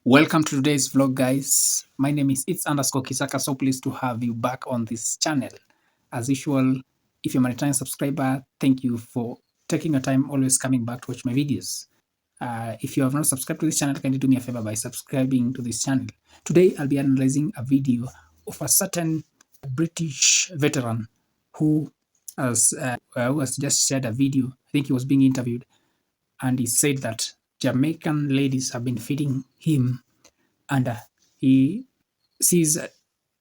Welcome to today's vlog, guys. My name is It's_Kisaka. So pleased to have you back on this channel. As usual, if you're my returning subscriber, thank you for taking your time, always coming back to watch my videos. If you have not subscribed to this channel, can you do me a favor by subscribing to this channel? Today, I'll be analyzing a video of a certain British veteran who has just shared a video. I think he was being interviewed, and he said that Jamaican ladies have been feeding him, and he sees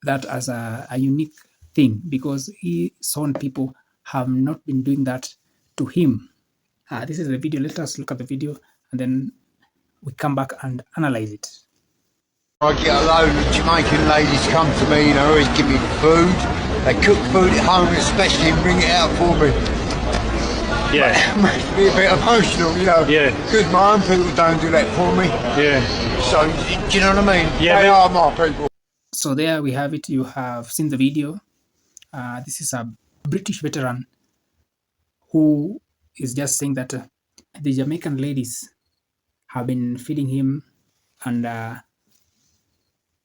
that as a unique thing because his own people have not been doing that to him. This is the video. Let us look at the video and then we come back and analyze it. I get a load of Jamaican ladies come to me, they always give me food. They cook food at home especially and bring it out for me. Yeah. It makes me a bit emotional, you know. Yeah. Because my own people don't do that for me. Yeah. So, do you know what I mean? Yeah, they are my people. So there we have it. You have seen the video. This is a British veteran who is just saying that the Jamaican ladies have been feeding him, and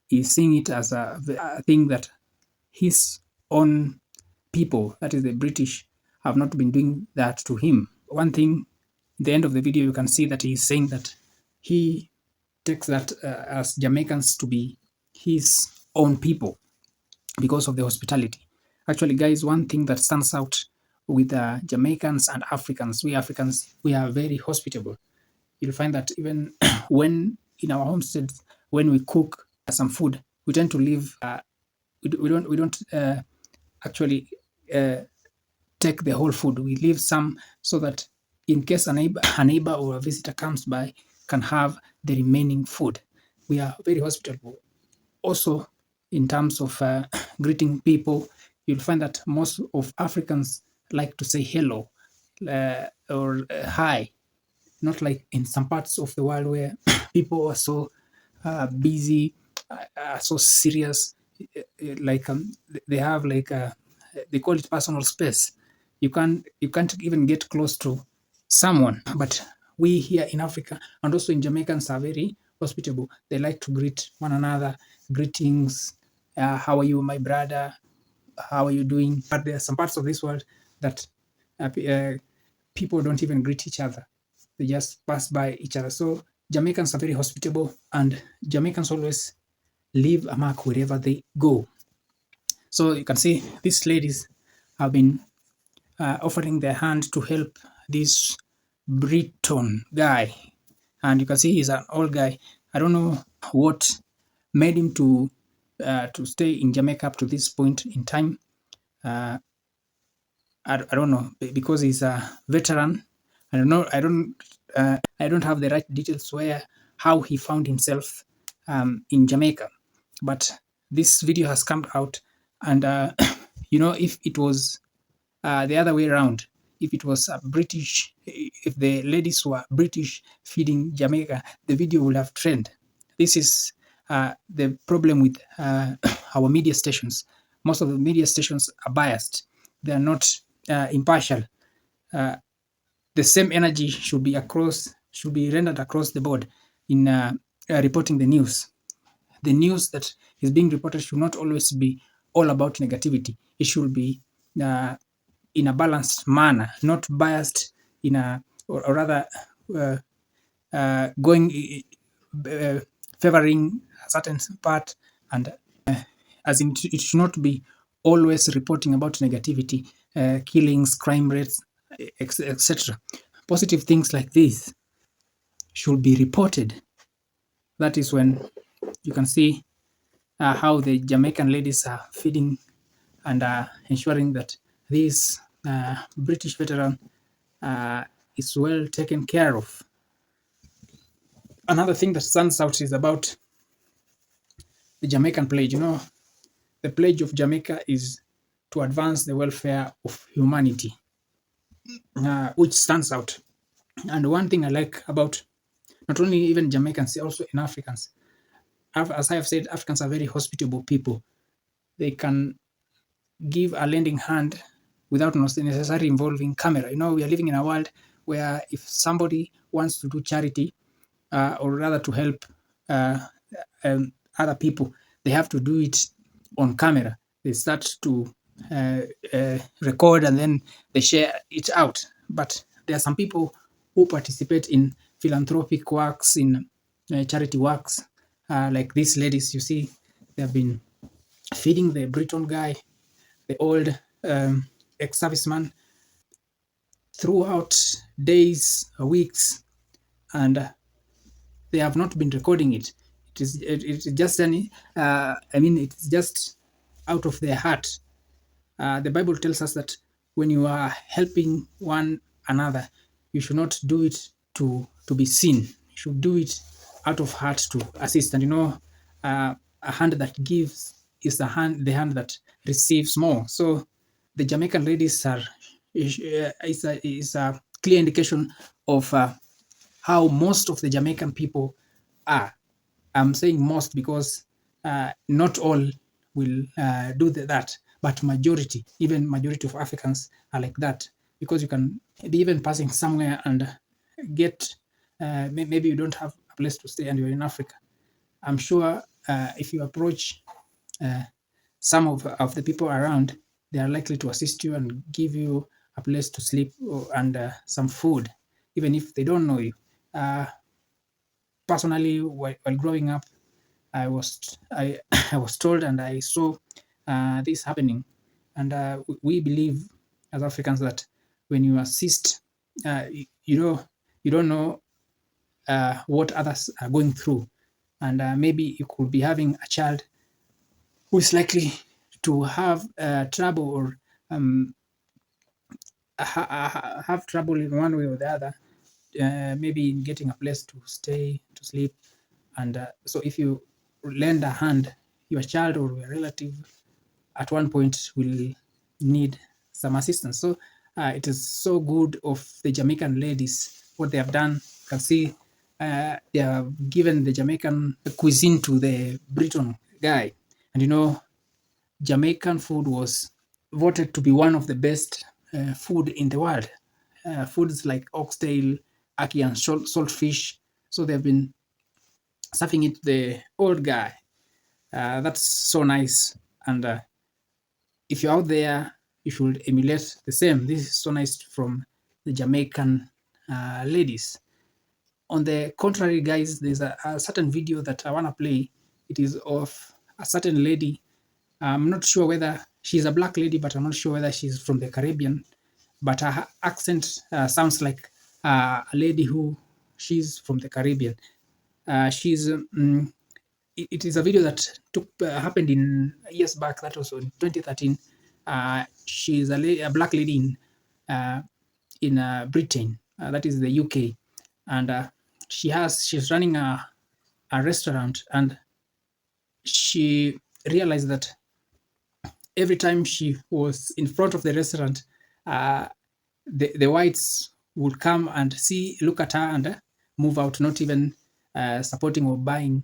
he's seeing it as a thing that his own people, that is the British, have not been doing that to him. One thing, at the end of the video, you can see that he's saying that he takes that as Jamaicans to be his own people because of the hospitality. Actually, guys, one thing that stands out with Jamaicans and Africans, we Africans, we are very hospitable. You'll find that even when in our homesteads, when we cook some food, we tend to leave. We don't actually take the whole food. We leave some so that in case a neighbor or a visitor comes by, can have the remaining food. We are very hospitable. Also, in terms of greeting people, you'll find that most of Africans like to say hello or hi, not like in some parts of the world where people are so busy, so serious, like they have like they call it personal space. You can't even get close to someone. But we here in Africa and also in Jamaicans are very hospitable. They like to greet one another. Greetings, how are you, my brother? How are you doing? But there are some parts of this world that people don't even greet each other. They just pass by each other. So Jamaicans are very hospitable, and Jamaicans always leave a mark wherever they go. So you can see these ladies have been offering their hand to help this Breton guy, and you can see he's an old guy. I don't know what made him to stay in Jamaica up to this point in time. I don't know, because he's a veteran. I don't know. I don't have the right details where how he found himself in Jamaica, but this video has come out, and you know, if it was the other way around, if it was British, if the ladies were British feeding Jamaica, the video would have trended. This is the problem with our media stations. Most of the media stations are biased. They are not impartial. The same energy should be rendered across the board in reporting the news. The news that is being reported should not always be all about negativity. It should be in a balanced manner, not biased in a, or rather going favoring a certain part, and as in it should not be always reporting about negativity, killings, crime rates, etc. Positive things like this should be reported. That is when you can see how the Jamaican ladies are feeding and ensuring that this British veteran is well taken care of. Another thing that stands out is about the Jamaican pledge. You know, the pledge of Jamaica is to advance the welfare of humanity, which stands out. And one thing I like about not only even Jamaicans, also in Africans, as I have said, Africans are very hospitable people. They can give a lending hand without necessarily involving camera. You know, we are living in a world where if somebody wants to do charity, or rather to help uh, other people, they have to do it on camera. They start to record and then they share it out. But there are some people who participate in philanthropic works, in charity works, like these ladies. You see, they have been feeding the Briton guy, the old ex-serviceman, throughout days, weeks, and they have not been recording it. It's just it's just out of their heart. The Bible tells us that when you are helping one another, you should not do it to be seen. You should do it out of heart to assist. And a hand that gives is the hand that receives more. So the Jamaican ladies is a clear indication of how most of the Jamaican people are. I'm saying most because not all will do that, but majority, even majority of Africans are like that, because you can be even passing somewhere and get, maybe you don't have a place to stay and you're in Africa. I'm sure if you approach some of the people around, they are likely to assist you and give you a place to sleep and some food, even if they don't know you. Personally, while growing up, I was I was told and I saw this happening, and we believe as Africans that when you assist, you don't know what others are going through, and maybe you could be having a child who is likely to have trouble or have trouble in one way or the other, maybe in getting a place to stay, to sleep. And so if you lend a hand, your child or your relative at one point will need some assistance. So it is so good of the Jamaican ladies, what they have done. You can see they have given the Jamaican cuisine to the Briton guy. And Jamaican food was voted to be one of the best food in the world. Foods like oxtail, ackee, and saltfish. So they've been serving it to the old guy. That's so nice. And if you're out there, you should emulate the same. This is so nice from the Jamaican ladies. On the contrary, guys, there's a certain video that I want to play. It is of a certain lady. I'm not sure whether she's a black lady, but I'm not sure whether she's from the Caribbean. But her accent sounds like a lady she's from the Caribbean. It is a video that happened in years back. That was in 2013. She's a black lady in Britain, that is the UK, and she's running a restaurant, and she realized that every time she was in front of the restaurant, the whites would come and look at her and move out, not even supporting or buying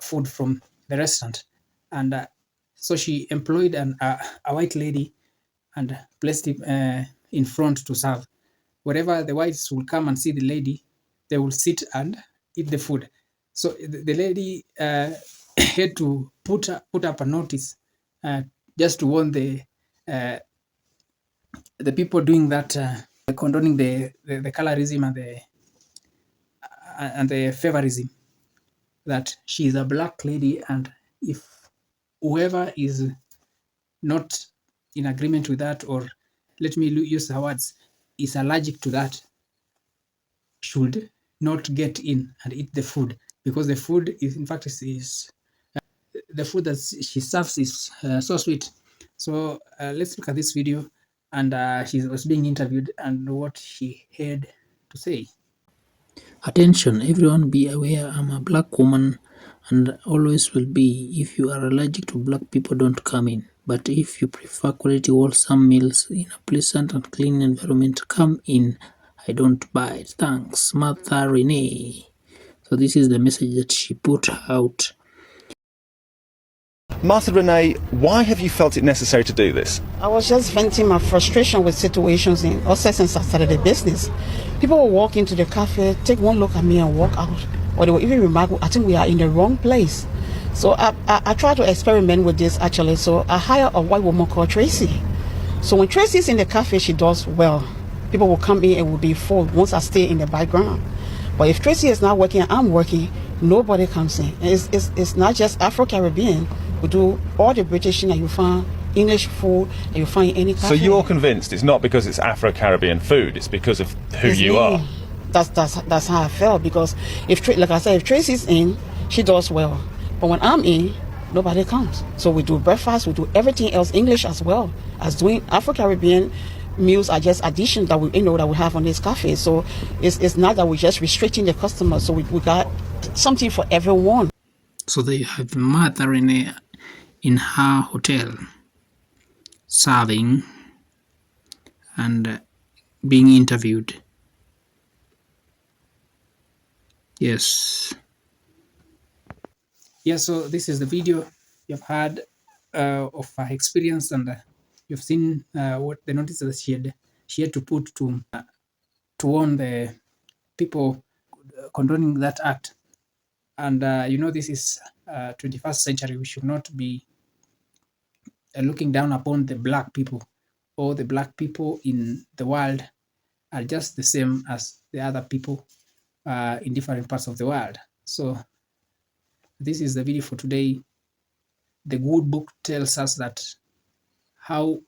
food from the restaurant. And so she employed a white lady and placed it in front to serve. Wherever the whites will come and see the lady, they will sit and eat the food. So the lady had to put up a notice just to warn the people doing that, condoning the colorism and the favorism, that she is a black lady, and if whoever is not in agreement with that, or let me use her words, is allergic to that, should not get in and eat the food, because the food is, in fact, the food that she serves is so sweet. So let's look at this video, and she was being interviewed and what she had to say. Attention everyone, be aware I'm a black woman and always will be. If you are allergic to black people, don't come in. But if you prefer quality wholesome meals in a pleasant and clean environment, come in. I don't bite. Thanks, Martha Renee. So this is the message that she put out. Martha Renee, why have you felt it necessary to do this? I was just venting my frustration with situations in Osset since I started the business. People will walk into the cafe, take one look at me and walk out. Or they will even remark, I think we are in the wrong place. So I try to experiment with this actually. So I hire a white woman called Tracy. So when Tracy's in the cafe, she does well. People will come in and will be full once I stay in the background. But if Tracy is not working and I'm working, nobody comes in. It's not just Afro-Caribbean. We do all the British thing that you find, English food that you find in any cafe. So you're convinced it's not because it's Afro-Caribbean food, it's because of who It's you me. are? That's how I felt, because like I said, if Tracy's in, she does well. But when I'm in, nobody comes. So we do breakfast, we do everything else, English as well as doing Afro-Caribbean meals are just additions that we that we have on this cafe. So it's not that we're just restricting the customer. So we got something for everyone. So there you have Martha Renee in her hotel, serving and being interviewed. Yes. Yeah, so this is the video you've had of her experience, and you've seen what the notice that she had to put to warn the people condoning that act. And this is 21st century. We should not be looking down upon the black people. All the black people in the world are just the same as the other people in different parts of the world. So this is the video for today. The good book tells us that how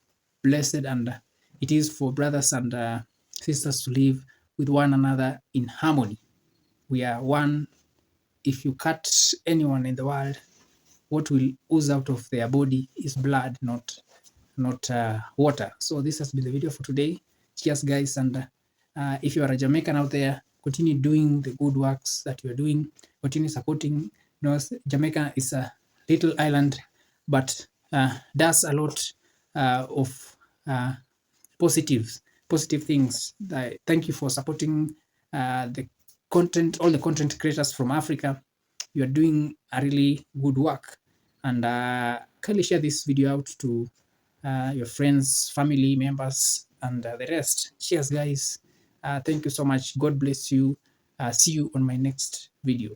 blessed and it is for brothers and sisters to live with one another in harmony. We are one. If you cut anyone in the world, what will ooze out of their body is blood, not water. So this has been the video for today. Cheers, guys. And if you are a Jamaican out there, continue doing the good works that you are doing. Continue supporting. Jamaica is a little island, but does a lot of positive things. Thank you for supporting the content, all the content creators from Africa. You are doing a really good work, and kindly share this video out to your friends, family members, and the rest. Cheers, guys. Thank you so much. God bless you. See you on my next video.